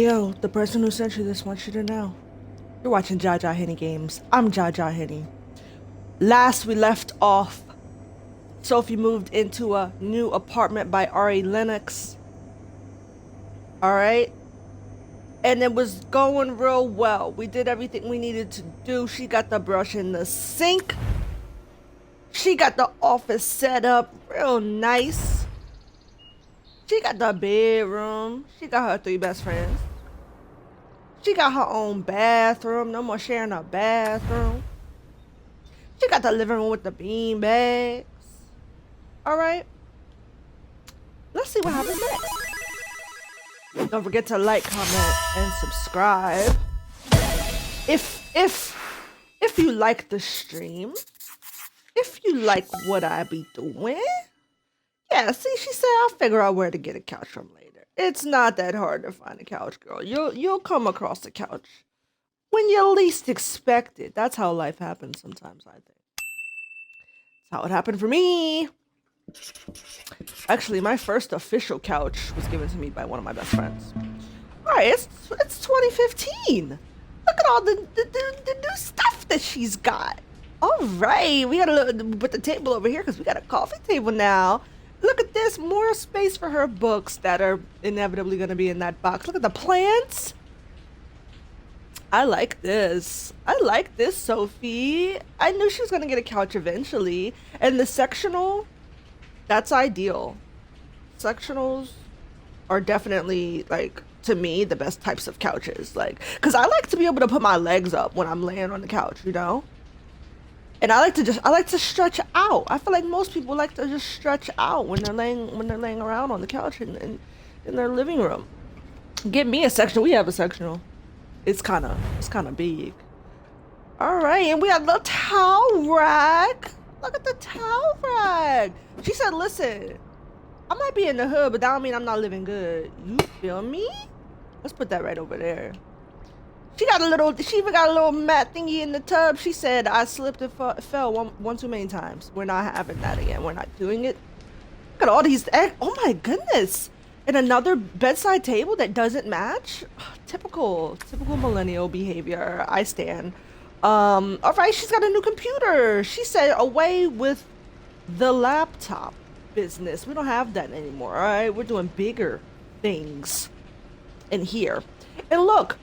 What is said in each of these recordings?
Hey yo, the person who sent you this wants you to know. You're watching JahJahHenny Games. I'm JahJahHenny. Last we left off, Sophie moved into a new apartment by R.A. Lennox. Alright? And it was going real well. We did everything we needed to do. She got the brush in the sink. She got the office set up real nice. She got the bedroom. She got her 3 best friends. She got her own bathroom. No more sharing a bathroom. She got the living room with the bean bags. Alright. Let's see what happens next. Don't forget to like, comment, and subscribe. If you like the stream, if you like what I be doing. Yeah, see, she said I'll figure out where to get a couch from later. It's not that hard to find a couch, girl. You'll come across a couch when you least expect it. That's how life happens sometimes, I think. That's how it happened for me. Actually, my first official couch was given to me by one of my best friends. Alright, it's 2015. Look at all the new stuff that she's got. Alright, we gotta put the table over here because we got a coffee table now. Look at this, more space for her books that are inevitably going to be in that box. Look at the plants. I like this. I like this, Sophie. I knew she was going to get a couch eventually. And the sectional, that's ideal. Sectionals are definitely, like, to me, the best types of couches. Like, because I like to be able to put my legs up when I'm laying on the couch, you know? And I like to stretch out. I feel like most people like to just stretch out when they're laying around on the couch in their living room. Get me a sectional. We have a sectional. It's kind of big. All right, and we have the towel rack. Look at the towel rack. She said, "Listen, I might be in the hood, but that don't mean I'm not living good. You feel me? Let's put that right over there." She even got a little mat thingy in the tub. She said, I slipped and fell one too many times. We're not having that again. We're not doing it. Look at all these eggs. Oh my goodness. And another bedside table that doesn't match. Typical millennial behavior. I stand. All right, she's got a new computer. She said, away with the laptop business. We don't have that anymore, all right? We're doing bigger things in here. And look.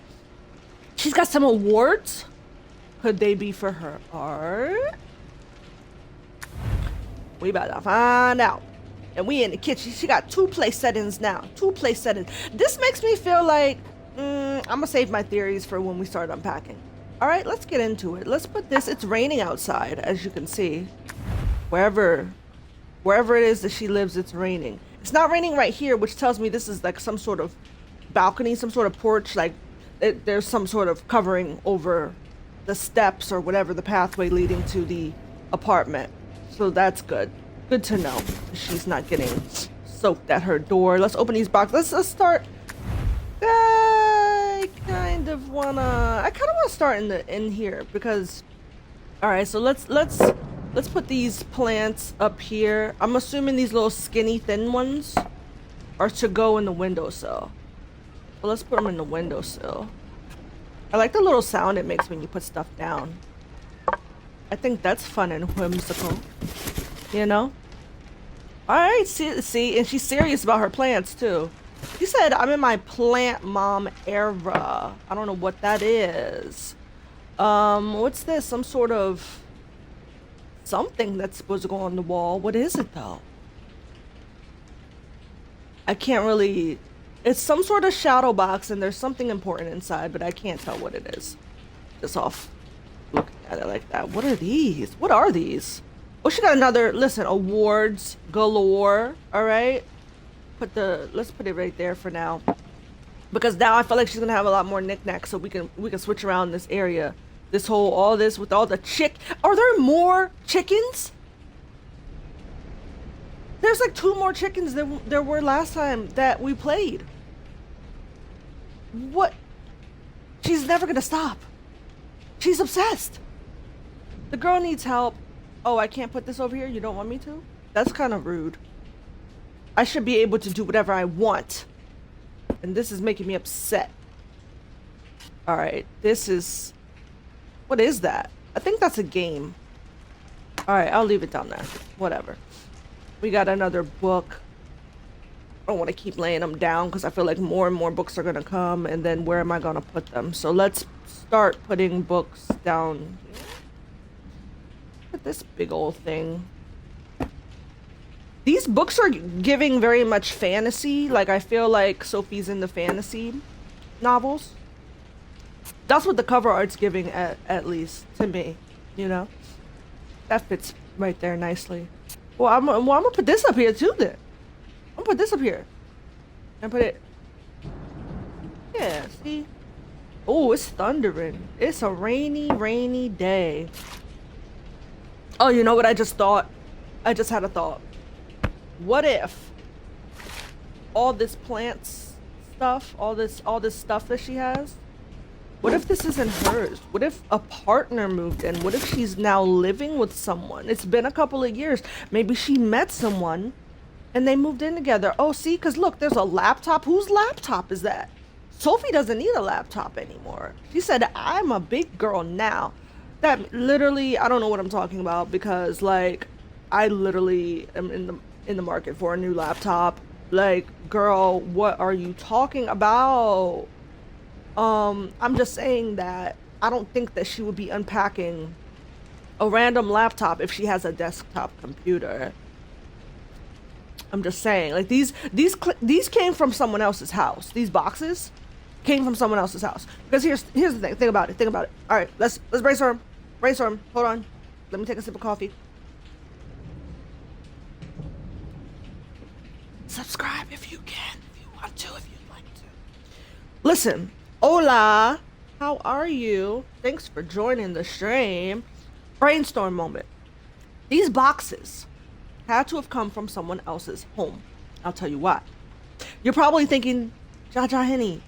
She's got some awards. Could they be for her art? We about to find out. And we in the kitchen. She got 2 place settings now. 2 place settings. This makes me feel like I'm gonna save my theories for when we start unpacking. All right, let's get into it. Let's put this. It's raining outside, as you can see. Wherever it is that she lives, it's raining. It's not raining right here, which tells me this is like some sort of balcony, some sort of porch, like there's some sort of covering over the steps or whatever, the pathway leading to the apartment. So that's good. Good to know. She's not getting soaked at her door. Let's open these boxes. Let's start. I kind of wanna start in here because. All right, so let's put these plants up here. I'm assuming these little skinny thin ones are to go in the windowsill. Well, let's put them in the windowsill. I like the little sound it makes when you put stuff down. I think that's fun and whimsical. You know? Alright, see, and she's serious about her plants too. She said, I'm in my plant mom era. I don't know what that is. What's this? Some sort of something that's supposed to go on the wall. What is it though? I can't really... It's some sort of shadow box and there's something important inside, but I can't tell what it is. Just off looking at it like that. What are these? What are these? Oh, she got another, listen, awards galore. All right. Let's put it right there for now. Because now I feel like she's gonna have a lot more knickknacks, so we can switch around this area. All this with all the Are there more chickens? There's like 2 more chickens than there were last time that we played. What? She's never gonna stop. She's obsessed. The girl needs help. Oh, I can't put this over here? You don't want me to? That's kind of rude. I should be able to do whatever I want. And this is making me upset. All right, this is, what is that? I think that's a game. All right, I'll leave it down there. Whatever. We got another book. I don't want to keep laying them down because I feel like more and more books are gonna come, and then where am I gonna put them? So let's start putting books down. Look at this big old thing. These books are giving very much fantasy. Like, I feel like Sophie's in the fantasy novels. That's what the cover art's giving, at least to me, you know? That fits right there nicely. Well, I'm gonna put this up here too then. I'm gonna put this up here. And put it... Yeah, see? Oh, it's thundering. It's a rainy day. Oh, you know what I just thought? I just had a thought. What if all this plants stuff, all this stuff that she has, what if this isn't hers? What if a partner moved in? What if she's now living with someone? It's been a couple of years. Maybe she met someone and they moved in together. Oh, see, because look, there's a laptop. Whose laptop is that? Sophie doesn't need a laptop anymore. She said, I'm a big girl now. That literally, I don't know what I'm talking about because, like, I literally am in the market for a new laptop. Like, girl, what are you talking about? I'm just saying that I don't think that she would be unpacking a random laptop if she has a desktop computer. I'm just saying, like, these came from someone else's house. These boxes came from someone else's house. Because here's the thing. Think about it. All right, let's brainstorm. Hold on. Let me take a sip of coffee. Subscribe if you can, if you want to, if you'd like to. Listen, hola, how are you? Thanks for joining the stream. Brainstorm moment. These boxes had to have come from someone else's home. I'll tell you why. You're probably thinking, JahJahHenny,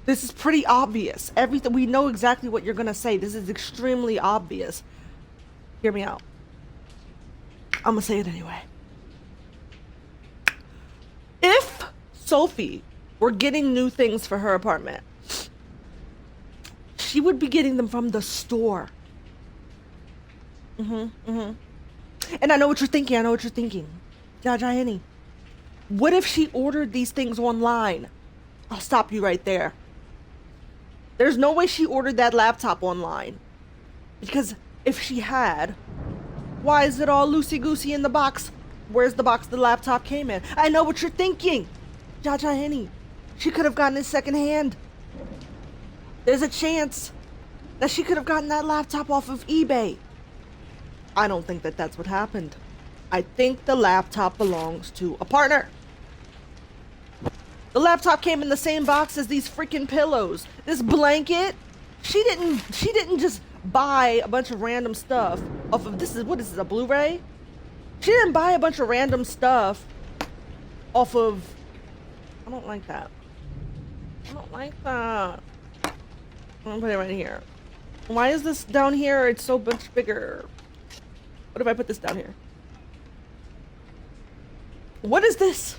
this is pretty obvious. Everything, we know exactly what you're gonna say. This is extremely obvious. Hear me out. I'm gonna say it anyway. If Sophie were getting new things for her apartment, she would be getting them from the store. And I know what you're thinking. JahJahHenny, what if she ordered these things online? I'll stop you right there. There's no way she ordered that laptop online. Because if she had, why is it all loosey-goosey in the box? Where's the box the laptop came in? I know what you're thinking. JahJahHenny, she could have gotten it secondhand. There's a chance that she could have gotten that laptop off of eBay. I don't think that that's what happened. I think the laptop belongs to a partner. The laptop came in the same box as these freaking pillows. This blanket, she didn't just buy a bunch of random stuff off of, what is this, a Blu-ray? She didn't buy a bunch of random stuff off of, I don't like that. I'm gonna put it right here. Why is this down here? It's so much bigger. What if I put this down here? What is this?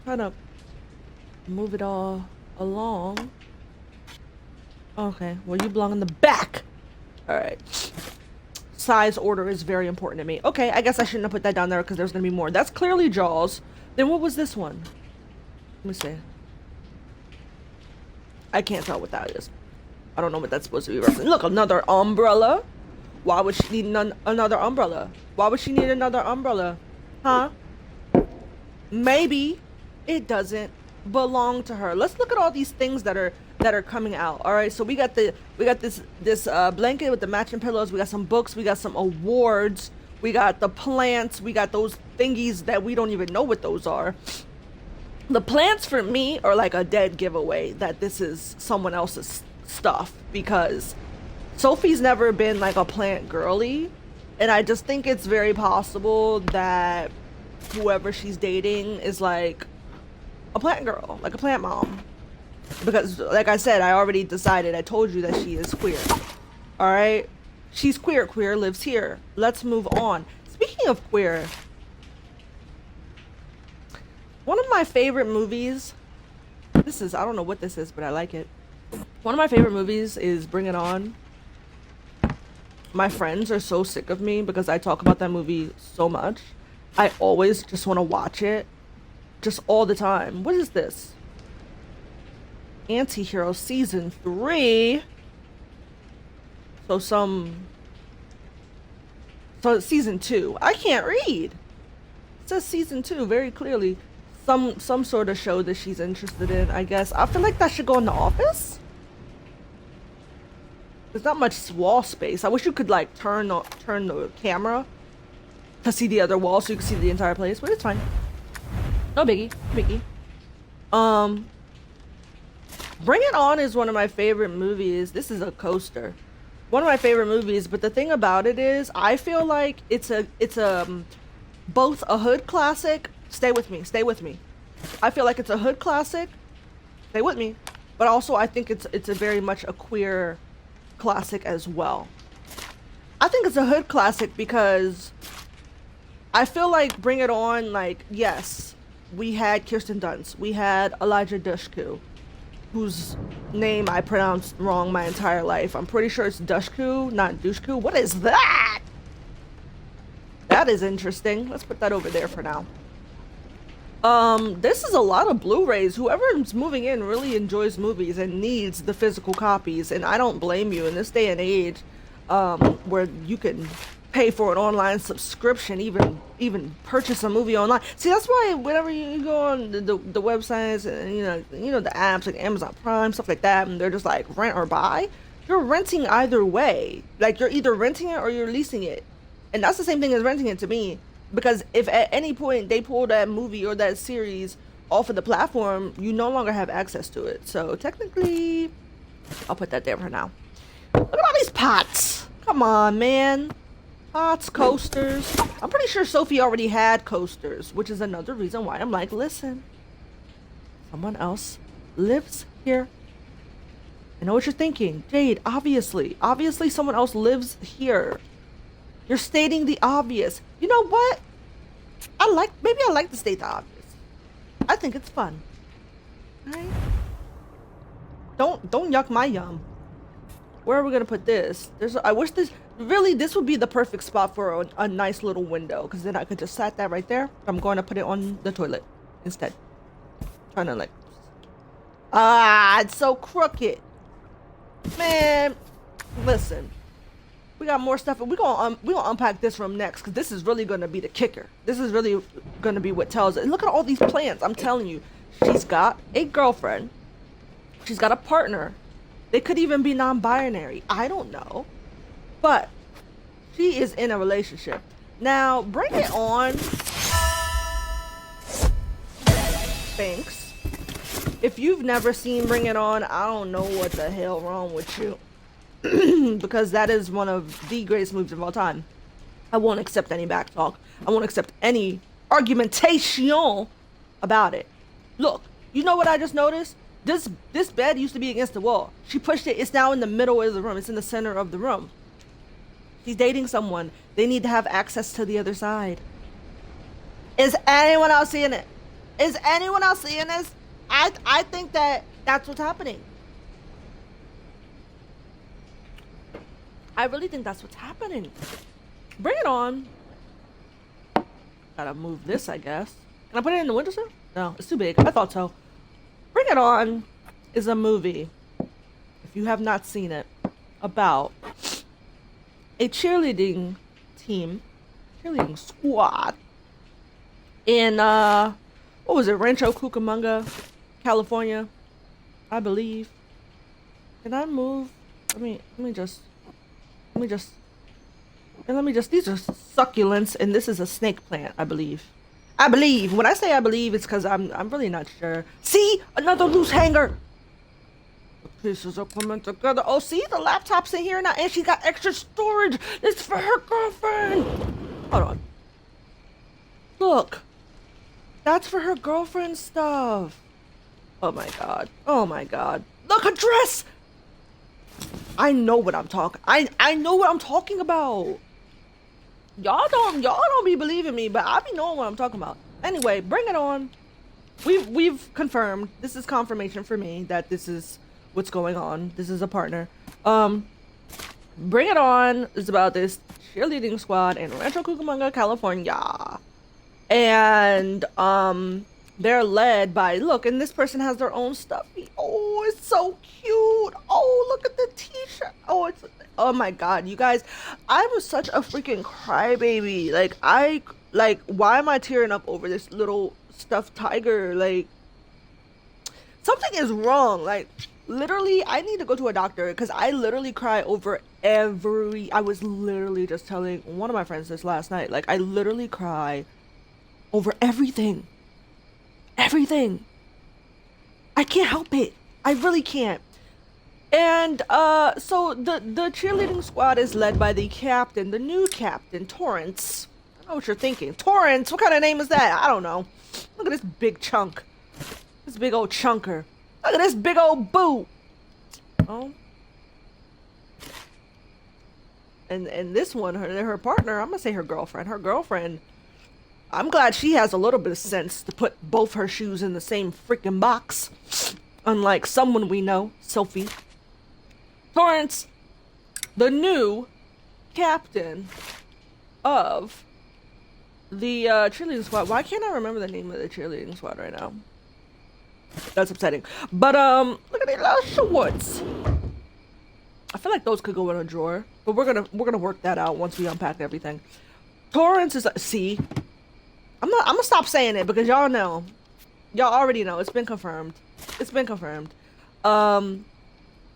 Trying to move it all along. Okay, well, you belong in the back. All right. Size order is very important to me. Okay, I guess I shouldn't have put that down there because there's gonna be more. That's clearly Jaws. Then what was this one? Let me see. I can't tell what that is. I don't know what that's supposed to be referencing. Look, another umbrella. Why would she need another umbrella? Why would she need another umbrella? Huh? Maybe it doesn't belong to her. Let's look at all these things that are coming out. All right, so we got this blanket with the matching pillows. We got some books. We got some awards. We got the plants. We got those thingies that we don't even know what those are. The plants for me are like a dead giveaway that this is someone else's stuff because Sophie's never been like a plant girly, and I just think it's very possible that whoever she's dating is like a plant girl, like a plant mom. Because like I said, I already decided, I told you that she is queer. All right, she's queer. Queer lives here. Let's move on. Speaking of queer, one of my favorite movies, I don't know what this is, but I like it. One of my favorite movies is Bring It On. My friends are so sick of me because I talk about that movie so much. I always just want to watch it. Just all the time. What is this? Antihero Season 3. So it's Season 2. I can't read. It says Season 2 very clearly. Some sort of show that she's interested in, I guess. I feel like that should go in The Office. There's not much wall space. I wish you could like turn the camera to see the other wall so you can see the entire place, but it's fine. No biggie, biggie. Bring It On is one of my favorite movies. This is a coaster. One of my favorite movies, but the thing about it is I feel like it's both a hood classic. Stay with me, stay with me. I feel like it's a hood classic. Stay with me. But also I think it's a very much a queer classic as well. I think it's a hood classic because I feel like Bring It On, like, yes, we had Kirsten Dunst, we had Elijah Dushku, whose name I pronounced wrong my entire life. I'm pretty sure it's Dushku, not Dushku. What is that? That is interesting. Let's put that over there for now. This is a lot of Blu-rays. Whoever's moving in really enjoys movies and needs the physical copies, and I don't blame you in this day and age, where you can pay for an online subscription, even purchase a movie online. See, that's why whenever you go on the websites and you know the apps like Amazon Prime, stuff like that, and they're just like rent or buy, you're renting either way. Like you're either renting it or you're leasing it, and that's the same thing as renting it to me. Because if at any point they pull that movie or that series off of the platform, you no longer have access to it. So technically, I'll put that there for now. Look at all these pots. Come on, man. Pots, coasters. I'm pretty sure Sophie already had coasters, which is another reason why I'm like, listen, someone else lives here. I know what you're thinking. Jade, obviously someone else lives here. You're stating the obvious. You know what? Maybe I like to state the obvious. I think it's fun. Right? Don't yuck my yum. Where are we gonna put this? I wish this would be the perfect spot for a nice little window, because then I could just set that right there. I'm going to put it on the toilet instead. Trying to like, it's so crooked. Man, listen. We got more stuff, and we're gonna unpack this room next, because this is really gonna be the kicker. This is really gonna be what tells it. And look at all these plants. I'm telling you, she's got a girlfriend. She's got a partner. They could even be non-binary. I don't know, but she is in a relationship. Now, Bring It On. Thanks. If you've never seen Bring It On, I don't know what the hell wrong with you. Because that is one of the greatest movies of all time. I won't accept any backtalk. I won't accept any argumentation about it. Look, you know what I just noticed? This bed used to be against the wall. She pushed it. It's now in the middle of the room. It's in the center of the room. She's dating someone. They need to have access to the other side. Is anyone else seeing it? Is anyone else seeing this? I think that's what's happening. I really think that's what's happening. Bring It On. Gotta move this, I guess. Can I put it in the windowsill? No, it's too big. I thought so. Bring It On is a movie, if you have not seen it, about a cheerleading squad in, what was it, Rancho Cucamonga, California, I believe. Can I move? Let me just, these are succulents, and this is a snake plant, I believe. When I say I believe, it's because I'm really not sure. See? Another loose hanger. The pieces are coming together. Oh, see? The laptop's in here now, and she got extra storage. It's for her girlfriend. Hold on. Look. That's for her girlfriend's stuff. Oh, my God. Oh, my God. Look, a dress. I know what I'm talking. I know what I'm talking about. Y'all don't be believing me, but I be knowing what I'm talking about. Anyway, Bring It On. We've confirmed. This is confirmation for me that this is what's going on. This is a partner. Bring It On is about this cheerleading squad in Rancho Cucamonga, California. And they're led by, look, and this person has their own stuffy. Oh, it's so cute. Oh, look at the t-shirt. Oh my god, you guys, I'm such a freaking crybaby. Like, why am I tearing up over this little stuffed tiger? Like, something is wrong. Like, literally, I need to go to a doctor because I literally cry over I was literally just telling one of my friends this last night. Like, I literally cry over everything. Everything. I can't help it. I really can't. And so the cheerleading squad is led by the captain, the new captain, Torrance. I know what you're thinking. Torrance? What kind of name is that? I don't know. Look at this big chunk. This big old chunker. Look at this big old boot. Oh. And this one, her partner, I'm gonna say her girlfriend, I'm glad she has a little bit of sense to put both her shoes in the same freaking box. Unlike someone we know, Sophie. Torrance, the new captain of the cheerleading squad. Why can't I remember the name of the cheerleading squad right now? That's upsetting. But look at these little shorts. I feel like those could go in a drawer, but we're gonna work that out once we unpack everything. Torrance is see. I'm gonna stop saying it because y'all know. Y'all already know. It's been confirmed. It's been confirmed.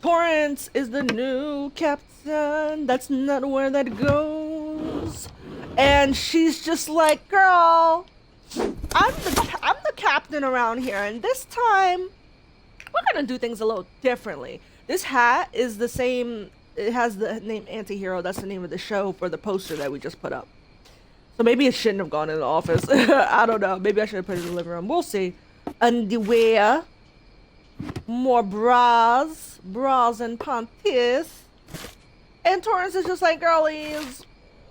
Torrance is the new captain. That's not where that goes. And she's just like, girl, I'm the captain around here, and this time we're gonna do things a little differently. This hat is the same. It has the name Antihero. That's the name of the show for the poster that we just put up. So maybe it shouldn't have gone in the office. I don't know. Maybe I should have put it in the living room. We'll see. Underwear. More bras and panties. And Torrance is just like, girlies,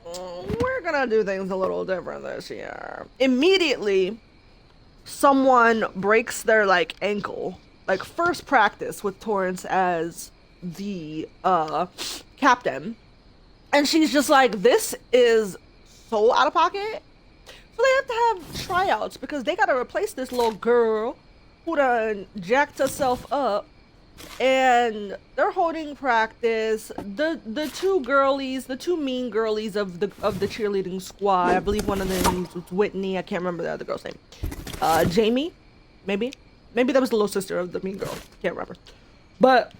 we're gonna do things a little different this year. Immediately, someone breaks their like ankle. Like first practice with Torrance as the captain. And she's just like, this is so out of pocket. So they have to have tryouts because they gotta replace this little girl who done jacked herself up, and they're holding practice. The two mean girlies of the cheerleading squad. I believe one of them was Whitney. I can't remember the other girl's name. Jamie, maybe that was the little sister of the mean girl. Can't remember. But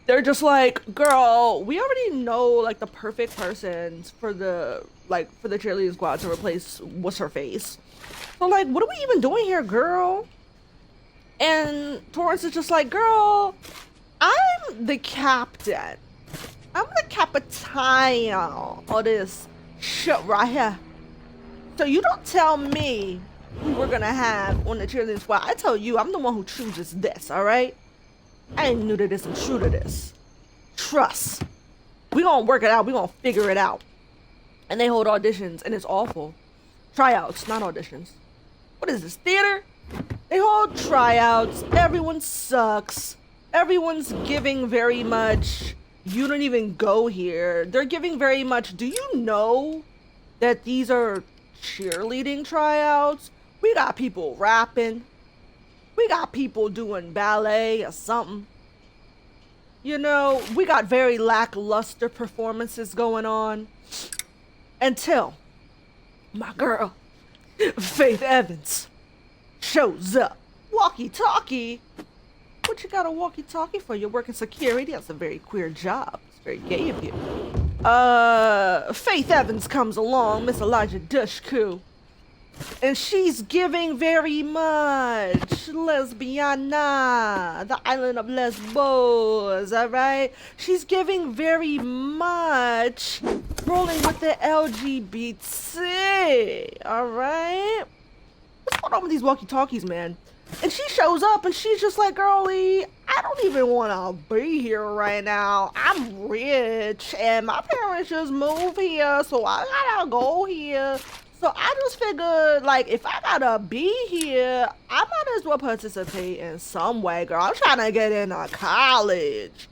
they're just like, girl, we already know like the perfect person for the cheerleading squad to replace what's her face. So like, what are we even doing here, girl? And Torrance is just like, girl, I'm the captain. I'm the capitan of this shit right here. So you don't tell me who we're gonna have on the cheerleading squad. I tell you, I'm the one who chooses this, all right? I ain't new to this, I'm true to this. Trust. We gonna work it out, we gonna figure it out. And they hold auditions, and it's awful. Tryouts, not auditions. What is this, theater? They hold tryouts, everyone sucks. Everyone's giving very much, you don't even go here. They're giving very much, do you know that these are cheerleading tryouts? We got people rapping. We got people doing ballet or something. You know, we got very lackluster performances going on. Until my girl, Faith Evans, shows up. Walkie-talkie? What you got a walkie-talkie for? You're working security? That's a very queer job. It's very gay of you. Faith Evans comes along, Miss Elijah Dushku. And she's giving very much Lesbiana, the island of Lesbos, alright? She's giving very much rolling with the LGBT, alright? What's going on with these walkie-talkies, man? And she shows up and she's just like, girlie, I don't even want to be here right now. I'm rich and my parents just moved here, so I gotta go here. So I just figured, like, if I gotta be here, I might as well participate in some way, girl. I'm trying to get into college.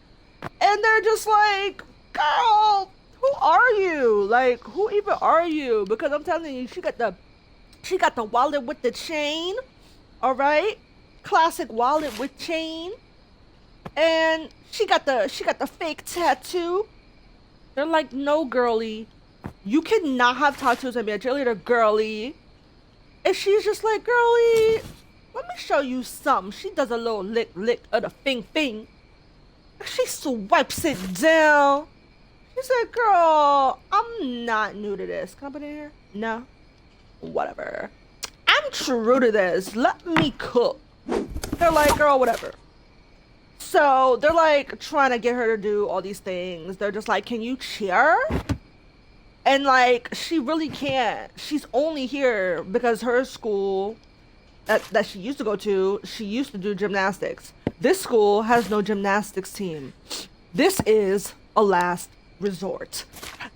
And they're just like, girl, who are you? Like, who even are you? Because I'm telling you, she got the wallet with the chain. All right? Classic wallet with chain. And she got the fake tattoo. They're like, no, girly. You cannot have tattoos and be a cheerleader, girly. And she's just like, girly, let me show you something. She does a little lick of the thing. She swipes it down. She said, girl, I'm not new to this. Can I put it in here? No. Whatever. I'm true to this. Let me cook. They're like, girl, whatever. So they're like trying to get her to do all these things. They're just like, can you cheer? And like, she really can't. She's only here because her school that she used to go to, she used to do gymnastics. This school has no gymnastics team. This is a last resort.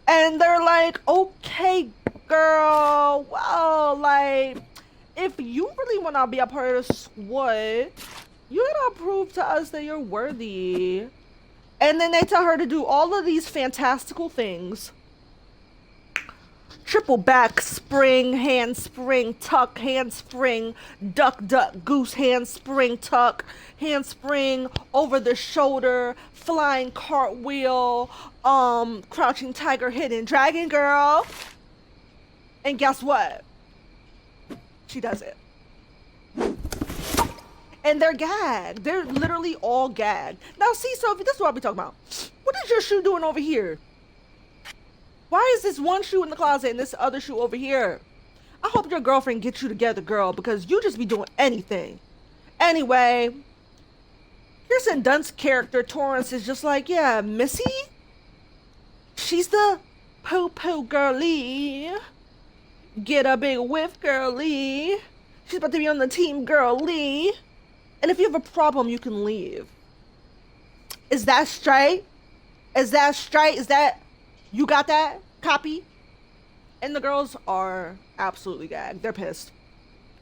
And they're like, okay, girl, well, like, if you really want to be a part of the squad, you gotta prove to us that you're worthy. And then they tell her to do all of these fantastical things. Triple back, spring, handspring, tuck, handspring, duck, goose, handspring, tuck, handspring, over the shoulder, flying cartwheel, crouching tiger, hidden dragon, girl. And guess what? She does it. And they're gagged. They're literally all gagged. Now, see, Sophie, this is what I'll be talking about. What is your shoe doing over here? Why is this one shoe in the closet and this other shoe over here? I hope your girlfriend gets you together, girl, because you just be doing anything. Anyway, Kirsten Dunst's character, Torrance, is just like, yeah, Missy? She's the poo-poo girly. Get a big whiff, girly. She's about to be on the team, girly. And if you have a problem, you can leave. Is that straight? Is that straight? Is that... You got that? Copy? And the girls are absolutely gagged. They're pissed.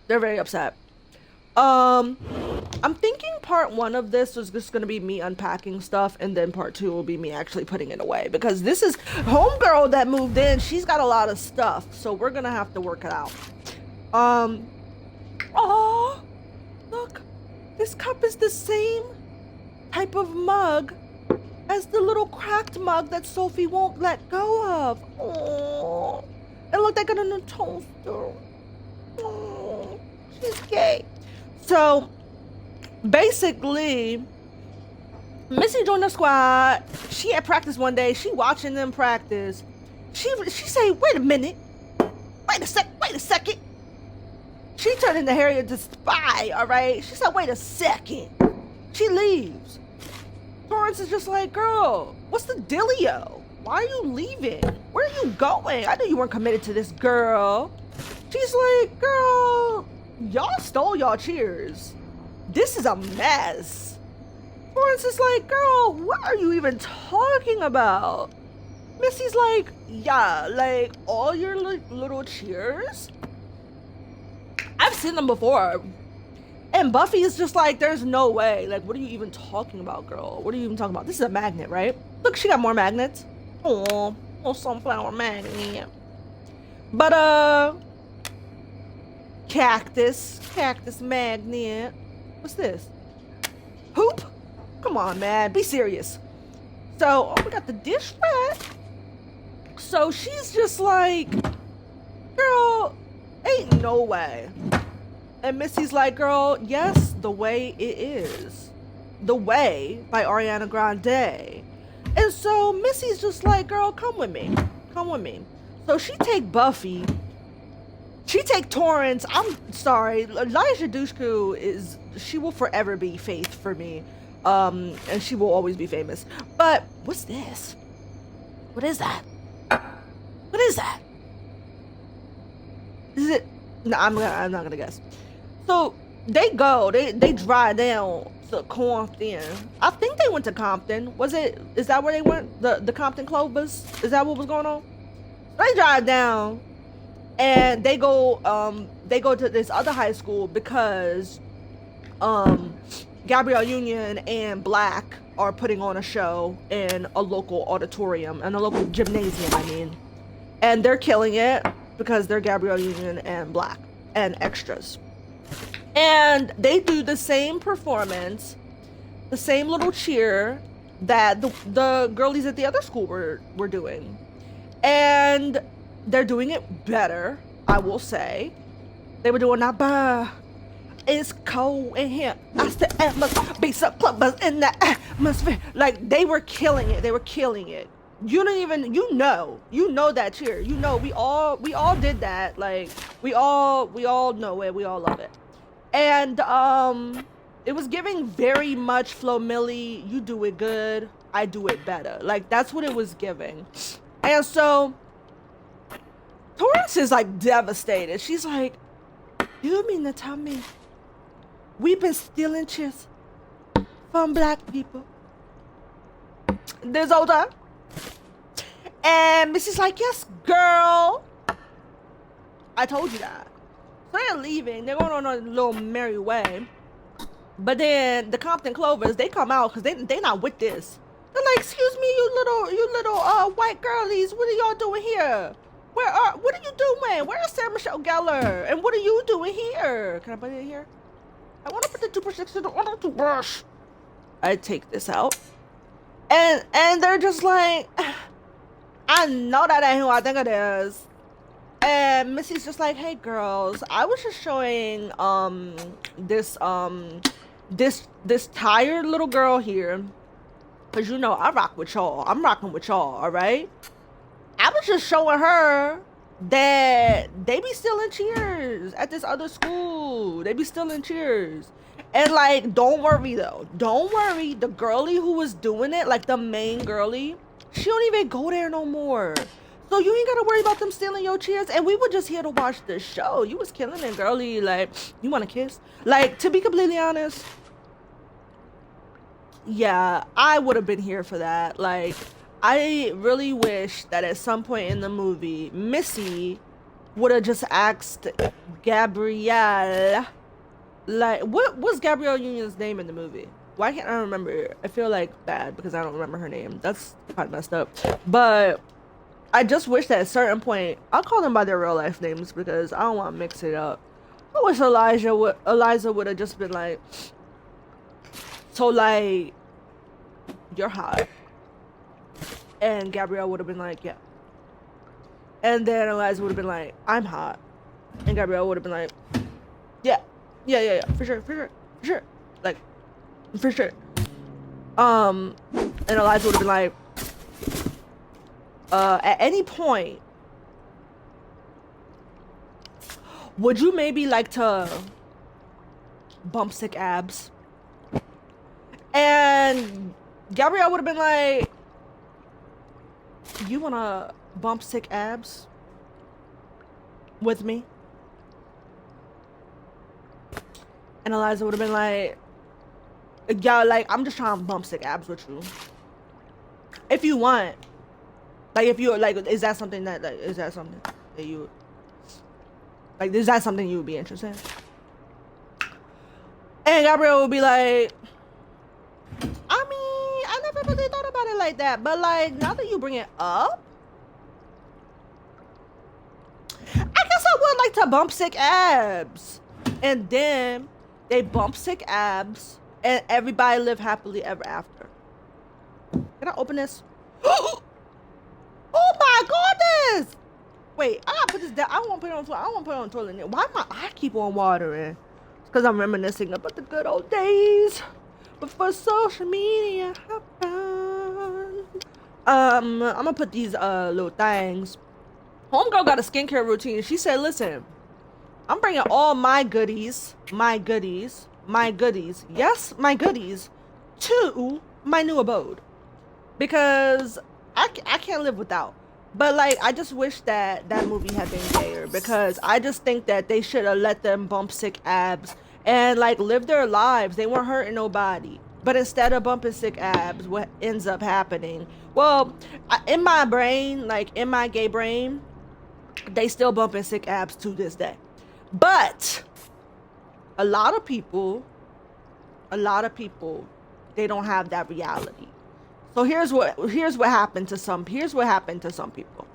They're very upset. I'm thinking part 1 of this was just going to be me unpacking stuff, and then part 2 will be me actually putting it away, because this is homegirl that moved in. She's got a lot of stuff, so we're going to have to work it out. Oh, look, this cup is the same type of mug as the little cracked mug that Sophie won't let go of. Oh, and look, they got a new toaster. Oh, she's gay. So, basically, Missy joined the squad. She had practice one day. She watching them practice. She say, wait a minute. Wait a second. She turned into Harriet the spy, all right? She said, wait a second. She leaves. Torrance is just like, girl, what's the dealio? Why are you leaving? Where are you going? I knew you weren't committed to this, girl. She's like, girl, y'all stole y'all cheers. This is a mess. Torrance is like, girl, what are you even talking about? Missy's like, yeah, like all your little cheers? I've seen them before. And Buffy is just like, there's no way. Like, what are you even talking about, girl? What are you even talking about? This is a magnet, right? Look, she got more magnets. Oh, sunflower magnet. But, cactus magnet. What's this? Hoop? Come on, man. Be serious. So, we got the dish rack. So, she's just like, girl, ain't no way. And Missy's like, girl, yes, The Way It Is. The Way by Ariana Grande. And so Missy's just like, girl, come with me. So she take Buffy. She take Torrance. I'm sorry. Elijah Dushku she will forever be Faith for me. And she will always be famous. But what's this? What is that? Is it? No, I'm not gonna guess. So they drive down to Compton. I think they went to Compton. Is that where they went? The Compton Clovers? Is that what was going on? They drive down and they go to this other high school because Gabrielle Union and Black are putting on a show in a local auditorium, in a local gymnasium, I mean. And they're killing it because they're Gabrielle Union and Black and extras. And they do the same performance, the same little cheer that the girlies at the other school were doing. And they're doing it better, I will say. They were doing that, bah. It's cold in here. I said, it must be some clovers in the atmosphere. Like, they were killing it. They were killing it. You don't even, you know that cheer. You know, we all did that. Like, we all know it. We all love it. And it was giving very much Flo Milli. You do it good, I do it better. Like, that's what it was giving. And so Taurus is like devastated. She's like, you mean to tell me we've been stealing cheers from black people this whole time? And Missy's like, yes, girl. I told you that. So they're leaving. They're going on a little merry way. But then the Compton Clovers, they come out because they not with this. They're like, excuse me, you little white girlies. What are y'all doing here? What are you doing? Where's Sarah Michelle Gellar? And what are you doing here? Can I put it in here? I want to put the toothbrush next to the other toothbrush. I take this out. And they're just like, I know that ain't who I think it is. And Missy's just like, hey girls, I was just showing this tired little girl here, cause you know I rock with y'all. I'm rocking with y'all, all right? I was just showing her that they be stealing cheers at this other school. They be stealing cheers. And like, don't worry though. Don't worry. The girly who was doing it, like the main girly, she don't even go there no more. So you ain't gotta worry about them stealing your cheers. And we were just here to watch the show. You was killing it, girly. Like, you wanna kiss? Like, to be completely honest, yeah, I would have been here for that. Like, I really wish that at some point in the movie, Missy would have just asked Gabrielle, like, what was Gabrielle Union's name in the movie? Why can't I remember? I feel like bad because I don't remember her name. That's kind of messed up. But I just wish that at a certain point, I'll call them by their real life names because I don't want to mix it up. I wish Eliza would have just been like, so like, you're hot. And Gabrielle would have been like, yeah. And then Eliza would have been like, I'm hot. And Gabrielle would have been like, yeah, for sure. Like, for sure. And Eliza would have been like, at any point, would you maybe like to bump sick abs? And Gabrielle would have been like, you wanna bump sick abs with me? And Eliza would have been like, yeah, like, I'm just trying to bump sick abs with you. If you want. Like, if you, like, is that something that you, like, is that something you would be interested in? And Gabrielle would be like, I mean, I never really thought about it like that, but like, now that you bring it up, I guess I would like to bump sick abs. And then they bump sick abs and everybody live happily ever after. Can I open this? Oh my goodness! Wait, I gotta put this down. I won't put it on the floor. I won't put it on the toilet. Why my eye keep on watering? It's because I'm reminiscing about the good old days before social media happened. I'm gonna put these little things. Homegirl got a skincare routine. She said, listen, I'm bringing all my goodies, yes, my goodies, to my new abode. Because I can't live without. But like, I just wish that that movie had been gayer, because I just think that they should have let them bump sick abs and like live their lives. They weren't hurting nobody. But instead of bumping sick abs, what ends up happening? Well, in my brain, like in my gay brain, They still bumping sick abs to this day. But a lot of people, they don't have that reality. So here's what happened to some people.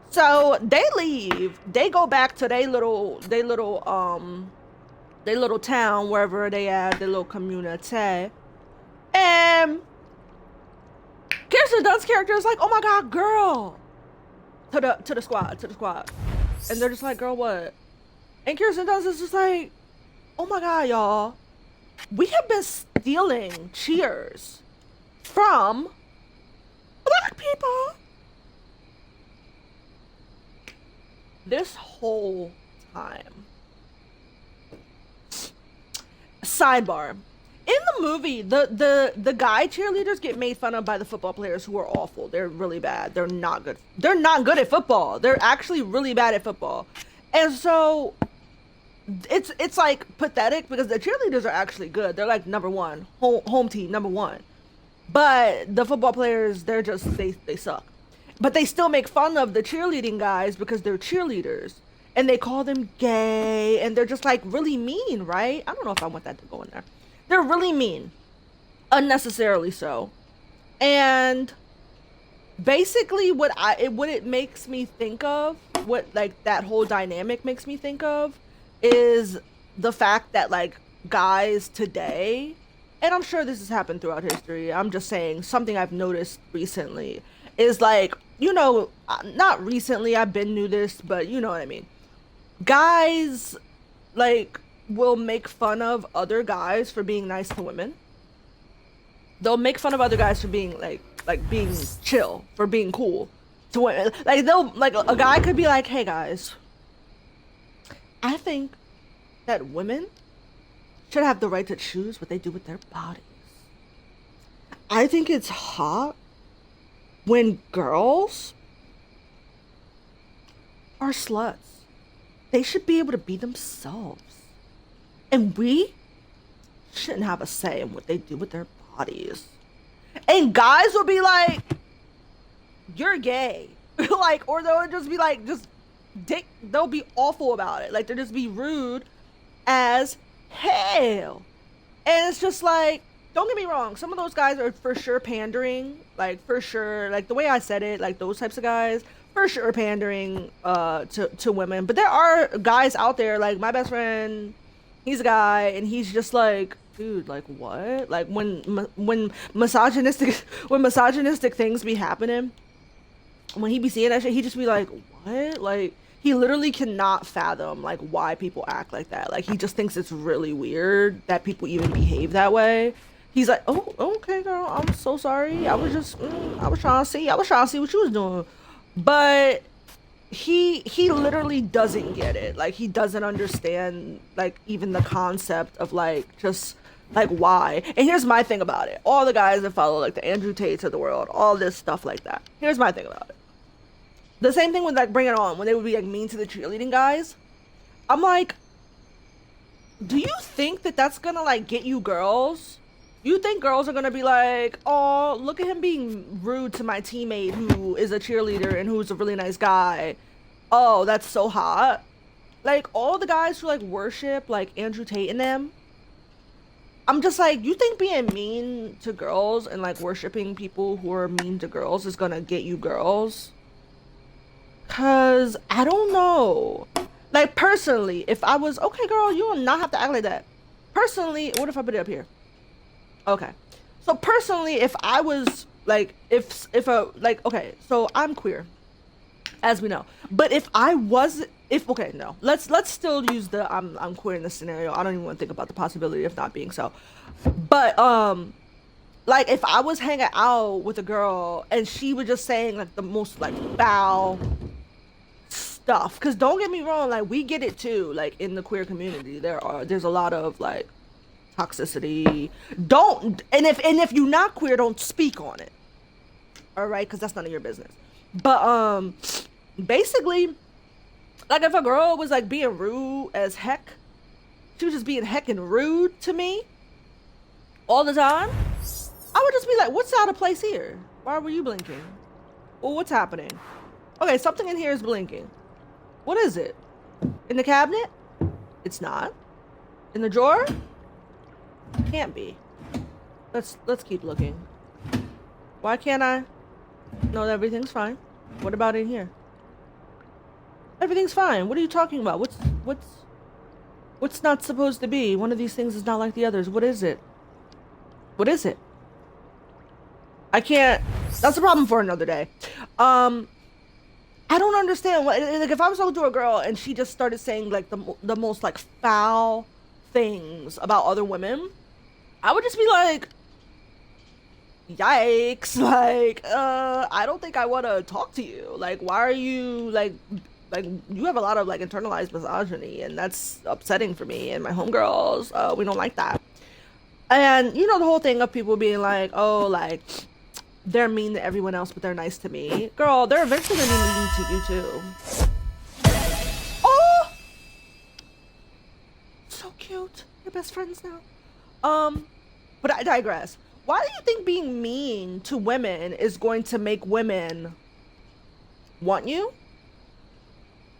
So they leave, they go back to their little town, wherever they at, their little community. And Kirsten Dunst's character is like, oh my god, girl, to the squad. And they're just like, girl, what? And Kirsten Dunst is just like, oh my god, y'all, we have been stealing cheers from black people this whole time. Sidebar. In the movie, the guy cheerleaders get made fun of by the football players who are awful. They're really bad. They're not good. They're not good at football. They're actually really bad at football. And so it's like pathetic because the cheerleaders are actually good. They're like number one, home team number one. But the football players, they're just they suck. But they still make fun of the cheerleading guys because they're cheerleaders. And they call them gay, and they're just like really mean, right? I don't know if I want that to go in there. They're really mean, unnecessarily so. And basically what it makes me think of, what like that whole dynamic makes me think of, is the fact that like guys today, and I'm sure this has happened throughout history, I'm just saying something I've noticed recently is like, you know, not recently, I've been new this, but you know what I mean. Guys like will make fun of other guys for being nice to women. They'll make fun of other guys for being like being chill, for being cool to women. Like they'll like a guy could be like, hey guys, I think that women should have the right to choose what they do with their bodies. I think it's hot when girls are sluts. They should be able to be themselves. And we shouldn't have a say in what they do with their bodies. And guys will be like, you're gay. Like, or they'll just be like, they'll be awful about it. Like, they'll just be rude as hell. And it's just like, don't get me wrong, some of those guys are for sure pandering. Like, for sure, like the way I said it, like those types of guys, for sure pandering to women. But there are guys out there, like my best friend, he's a guy, and he's just like, dude, like what? Like when misogynistic things be happening, when he be seeing that shit, he just be like, what? Like he literally cannot fathom like why people act like that. Like he just thinks it's really weird that people even behave that way. He's like, oh, okay, girl, I'm so sorry. I was trying to see what you was doing. But he literally doesn't get it. Like he doesn't understand like even the concept of like just like why. And here's my thing about it. All the guys that follow like the Andrew Tates of the world, all this stuff like that. Here's my thing about it. The same thing with like Bring It On, when they would be like mean to the cheerleading guys. I'm like, do you think that that's gonna like get you girls? You think girls are gonna be like, oh, look at him being rude to my teammate who is a cheerleader and who's a really nice guy. Oh, that's so hot. Like all the guys who like worship like Andrew Tate and them, I'm just like, you think being mean to girls and like worshiping people who are mean to girls is gonna get you girls? Cause I don't know. Like personally, if I was, okay girl, you will not have to act like that. Personally, what if I put it up here? Okay. So personally, if I was like, if a, like, okay, so I'm queer, as we know. But if I was, okay, no. Let's still use the I'm queer in this scenario. I don't even want to think about the possibility of not being so. But like if I was hanging out with a girl and she was just saying like the most like foul stuff, because don't get me wrong, like we get it too, like in the queer community there's a lot of like toxicity. And if you're not queer, don't speak on it, all right, because that's none of your business. But basically, like if a girl was like being rude as heck, she was just being heckin' rude to me all the time, I would just be like, what's out of place here? Why were you blinking? Well, what's happening? Okay, something in here is blinking. What is it? In the cabinet? It's not. In the drawer? Can't be. Let's keep looking. Why can't I? No, everything's fine. What about in here? Everything's fine. What are you talking about? What's not supposed to be? One of these things is not like the others. What is it? What is it? I can't. That's a problem for another day. I don't understand what, like, if I was talking to a girl and she just started saying like the most like foul things about other women, I would just be like, yikes, like I don't think I want to talk to you. Like, why are you like you have a lot of like internalized misogyny, and that's upsetting for me and my homegirls. We don't like that. And you know the whole thing of people being like, oh, like they're mean to everyone else but they're nice to me. Girl, they're eventually gonna be mean to you too. Oh, so cute. You're best friends now. But I digress. Why do you think being mean to women is going to make women want you?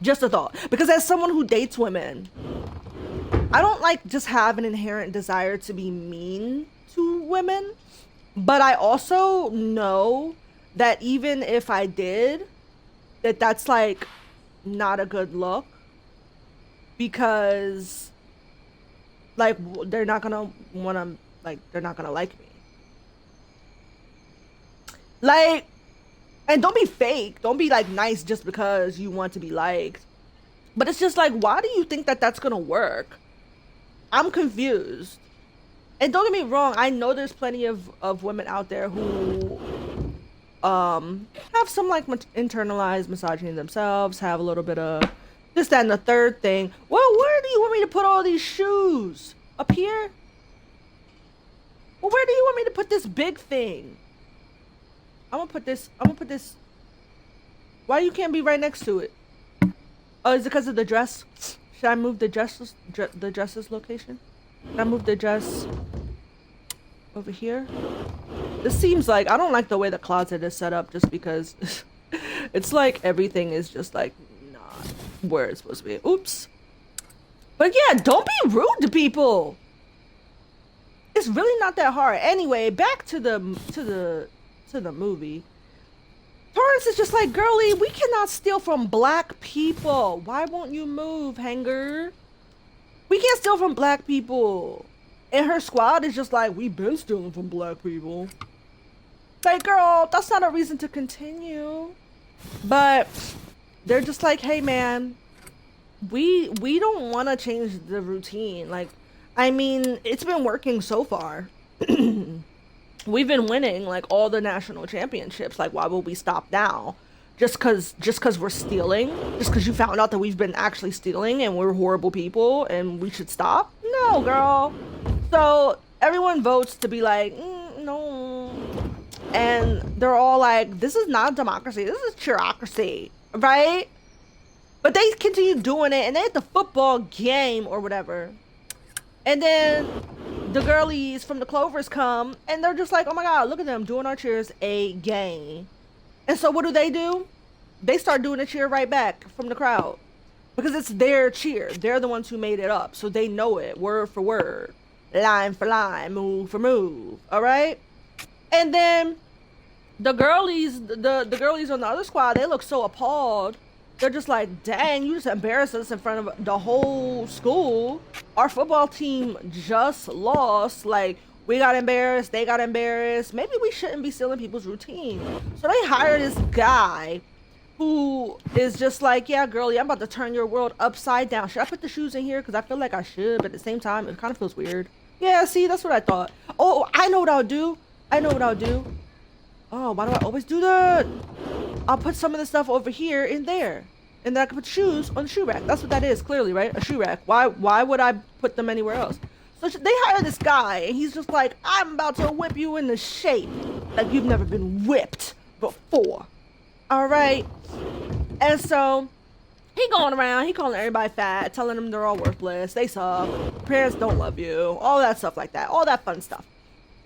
Just a thought. Because as someone who dates women, I don't like just have an inherent desire to be mean to women, but I also know that even if I did, that's like not a good look, because like they're not gonna wanna, like, they're not gonna like me. Like, and don't be fake. Don't be like nice just because you want to be liked. But it's just like, why do you think that that's gonna work? I'm confused. And don't get me wrong, I know there's plenty of women out there who have some like internalized misogyny themselves, have a little bit of this, that, and the third thing. Well, where do you want me to put all these shoes? Up here? Well, where do you want me to put this big thing? I'm gonna put this. Why you can't be right next to it? Oh, is it because of the dress? Should I move the dress's location? Should I move the dress over here? This seems like, I don't like the way the closet is set up, just because it's like everything is just like not where it's supposed to be. Oops. But yeah, don't be rude to people. It's really not that hard. Anyway, back to the movie. Torrance is just like, girly, we cannot steal from black people. Why won't you move, Hanger? We can't steal from black people. And her squad is just like, we've been stealing from black people. Like, girl, that's not a reason to continue. But they're just like, hey man, we don't want to change the routine. Like, I mean, it's been working so far. We've been winning like all the national championships. Like, why will we stop now? Just cause we're stealing? Just cause you found out that we've been actually stealing and we're horrible people and we should stop? No, girl. So everyone votes to be like, no. And they're all like, this is not democracy. This is cheerocracy, right? But they continue doing it, and they at the football game or whatever. And then the girlies from the Clovers come, and they're just like, oh my god, look at them doing our cheers again. And so what do? They start doing a cheer right back from the crowd, because it's their cheer. They're the ones who made it up, so they know it word for word, line for line, move for move. All right. And then the girlies, the girlies on the other squad, they look so appalled. They're just like, dang, you just embarrassed us in front of the whole school. Our football team just lost. Like, we got embarrassed, they got embarrassed. Maybe we shouldn't be stealing people's routine. So they hire this guy who is just like, yeah, girlie, I'm about to turn your world upside down. Should I put the shoes in here? Because I feel like I should, but at the same time, it kind of feels weird. Yeah, see, that's what I thought. Oh, I know what I'll do. Oh, why do I always do that? I'll put some of the stuff over here in there. And then I can put shoes on the shoe rack. That's what that is, clearly, right? A shoe rack. Why would I put them anywhere else? So they hire this guy, and he's just like, I'm about to whip you into shape like you've never been whipped before. All right? And so he going around, he calling everybody fat, telling them they're all worthless, they suck, parents don't love you, all that stuff like that, all that fun stuff.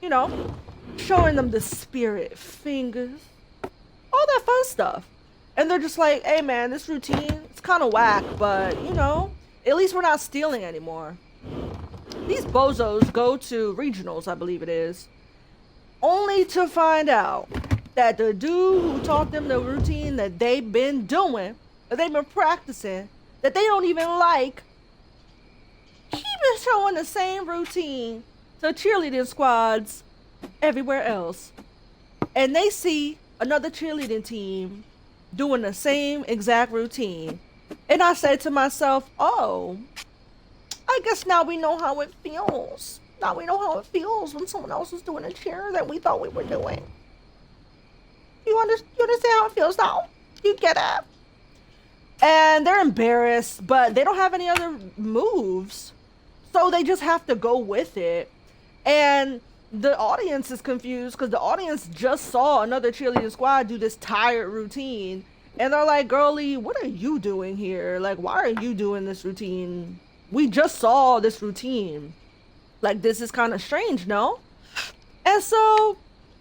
You know, showing them the spirit fingers, all that fun stuff. And they're just like, hey man, this routine, it's kind of whack, but you know, at least we're not stealing anymore. These bozos go to regionals, I believe it is, only to find out that the dude who taught them the routine that they've been doing, that they've been practicing, that they don't even like, he been showing the same routine to cheerleading squads everywhere else. And they see another cheerleading team doing the same exact routine. And I said to myself, oh, I guess now we know how it feels. Now we know how it feels when someone else is doing a cheer that we thought we were doing. You understand how it feels now? You get it? And they're embarrassed, but they don't have any other moves. So they just have to go with it. And the audience is confused because the audience just saw another cheerleading squad do this tired routine. And they're like, girlie, what are you doing here? Like, why are you doing this routine? We just saw this routine. Like, this is kind of strange, no? And so,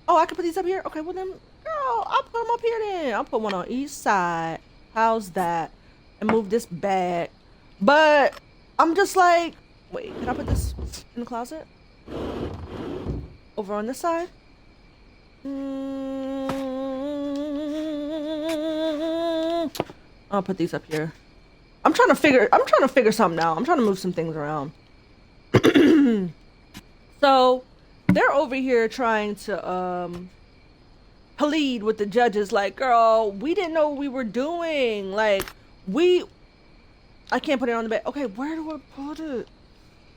oh, I can put these up here? Okay, well then, girl, I'll put them up here then. I'll put one on each side. How's that? And move this back. But I'm just like, wait, can I put this in the closet? Over on this side? I'll put these up here. I'm trying to figure something out. I'm trying to move some things around. So they're over here trying to plead with the judges, like, girl, we didn't know what we were doing. Like, I can't put it on the bed. Okay, where do I put it?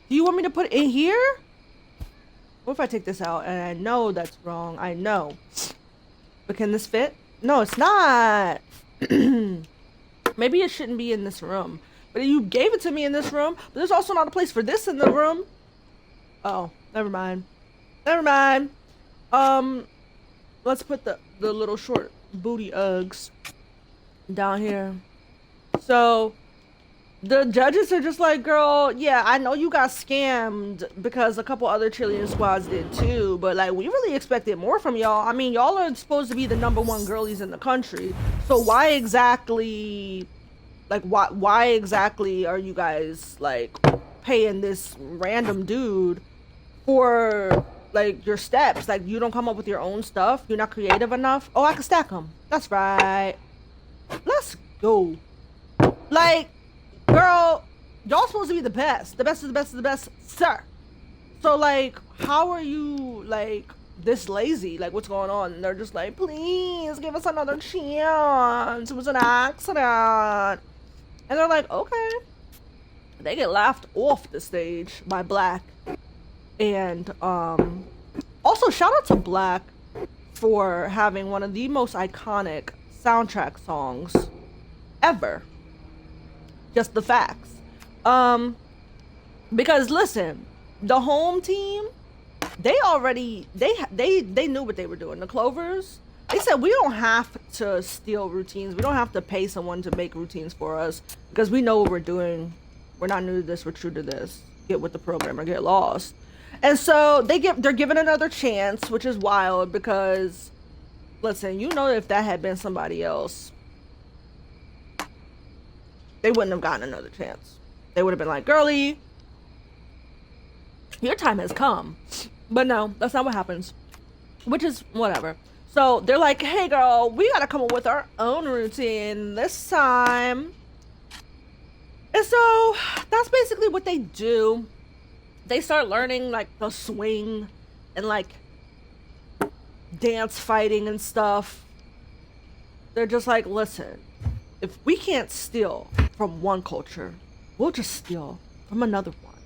Do you want me to put it in here? What if I take this out? And I know that's wrong. I know. But can this fit? No, it's not. Maybe it shouldn't be in this room. But you gave it to me in this room. But there's also not a place for this in the room. Oh, never mind. Never mind. Let's put the little short booty Uggs down here. So the judges are just like, girl, yeah, I know you got scammed because a couple other cheerleading squads did too, but like, we really expected more from y'all. I mean, y'all are supposed to be the #1 girlies in the country. So why exactly, like, why exactly are you guys like paying this random dude for like your steps? Like, you don't come up with your own stuff? You're not creative enough? Oh, I can stack them. That's right. Let's go. Like, girl, y'all supposed to be the best. The best of the best of the best, sir. So, like, how are you, like, this lazy? Like, what's going on? And they're just like, please, give us another chance. It was an accident. And they're like, okay. They get laughed off the stage by Black. And, also, shout out to Black for having one of the most iconic soundtrack songs ever. Just the facts. Because listen, the home team, they knew what they were doing. The Clovers, they said, we don't have to steal routines. We don't have to pay someone to make routines for us because we know what we're doing. We're not new to this. We're true to this. Get with the program or get lost. And so they're given another chance, which is wild because, listen, you know, if that had been somebody else, they wouldn't have gotten another chance. They would have been like, girlie, your time has come. But no, that's not what happens. Which is whatever. So they're like, hey girl, we gotta come up with our own routine this time. And so that's basically what they do. They start learning like the swing and like dance fighting and stuff. They're just like, listen, if we can't steal from one culture, we'll just steal from another one.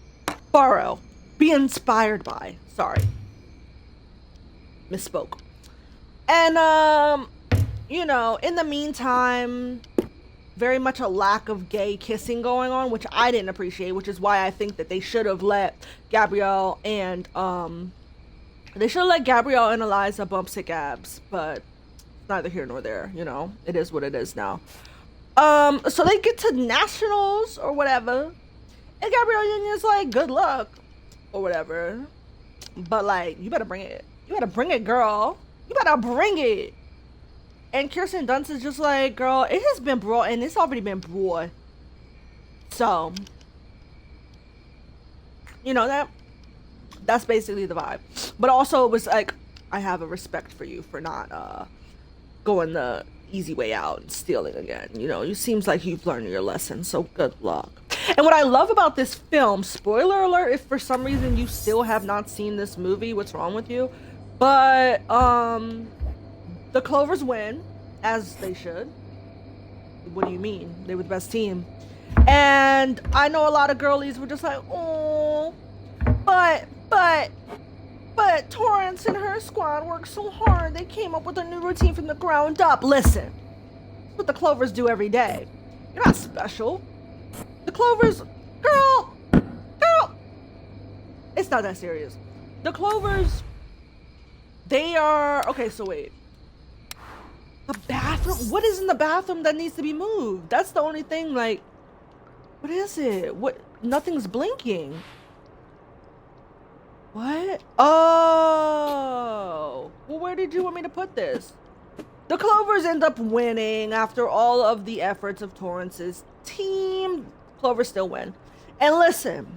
Borrow. Be inspired by. Sorry. Misspoke. And, you know, in the meantime, very much a lack of gay kissing going on, which I didn't appreciate, which is why I think that they should have let Gabrielle and Eliza bump sick abs, but neither here nor there, you know. It is what it is now. So they get to nationals or whatever, and Gabrielle Union's like, good luck or whatever, but like, you better bring it. You better bring it, girl. You better bring it. And Kirsten Dunst is just like, girl, it has been brought and it's already been brought. So, you know, that's basically the vibe. But also it was like, I have a respect for you for not going the easy way out and stealing again. You know, it seems like you've learned your lesson, so good luck. And what I love about this film, spoiler alert if for some reason you still have not seen this movie, what's wrong with you? But the Clovers win, as they should. What do you mean? They were the best team. And I know a lot of girlies were just like, oh, but Torrance and her squad worked so hard. They came up with a new routine from the ground up. Listen, that's what the Clovers do every day. You're not special. The Clovers, girl, it's not that serious. The Clovers, they are, okay, so wait. The bathroom, what is in the bathroom that needs to be moved? That's the only thing, like, what is it? What, nothing's blinking. What? Oh, well, where did you want me to put this? The Clovers end up winning after all of the efforts of Torrance's team. Clovers still win. And listen,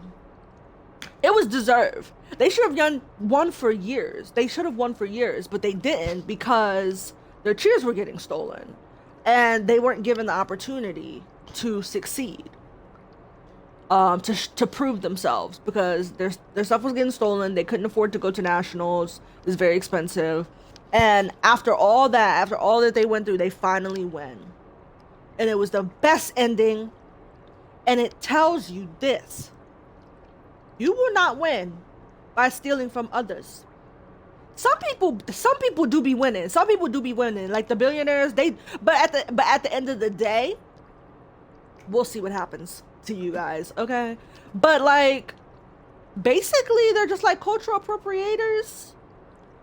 it was deserved. They should have won for years. They should have won for years, but they didn't because their cheers were getting stolen and they weren't given the opportunity to succeed. To prove themselves because their stuff was getting stolen. They couldn't afford to go to nationals. It was very expensive. And after all that they went through, they finally win. And it was the best ending. And it tells you this. You will not win by stealing from others. Some people do be winning. Some people do be winning. Like the billionaires, but at the end of the day, we'll see what happens to you guys, okay? But like basically they're just like cultural appropriators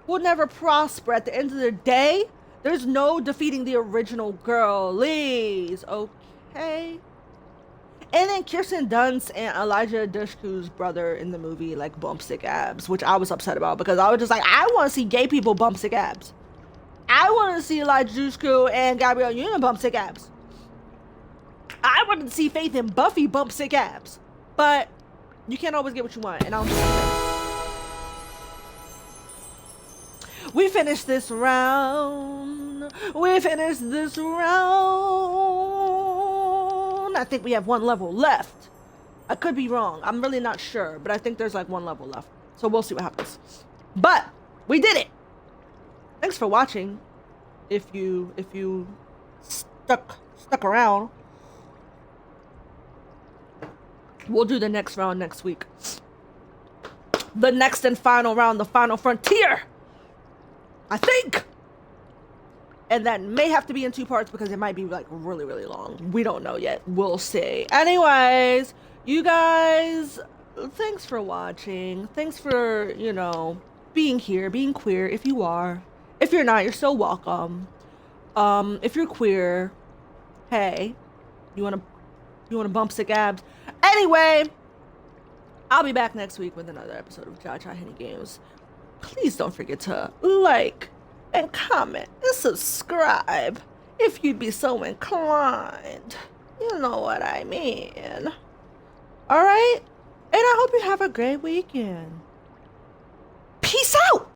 will never prosper. At the end of the day, there's no defeating the original girlies, okay? And then Kirsten Dunst and Elijah Dushku's brother in the movie like bump stick abs, which I was upset about because I was just like, I want to see gay people bump stick abs. I want to see Elijah Dushku and Gabrielle Union bump stick abs. I wanted to see Faith and Buffy bump sick abs. But you can't always get what you want. And I'll We finished this round. I think we have one level left. I could be wrong. I'm really not sure. But I think there's like one level left. So we'll see what happens. But we did it. Thanks for watching. If you stuck around. We'll do the next round next week. The next and final round, the final frontier. I think. And that may have to be in 2 parts because it might be like really, really long. We don't know yet. We'll see. Anyways, you guys, thanks for watching. Thanks for, you know, being here, being queer if you are. If you're not, you're still welcome. If you're queer, hey, you wanna bump sick abs? Anyway, I'll be back next week with another episode of JahJahHenny Games. Please don't forget to like and comment and subscribe if you'd be so inclined. You know what I mean. Alright? And I hope you have a great weekend. Peace out!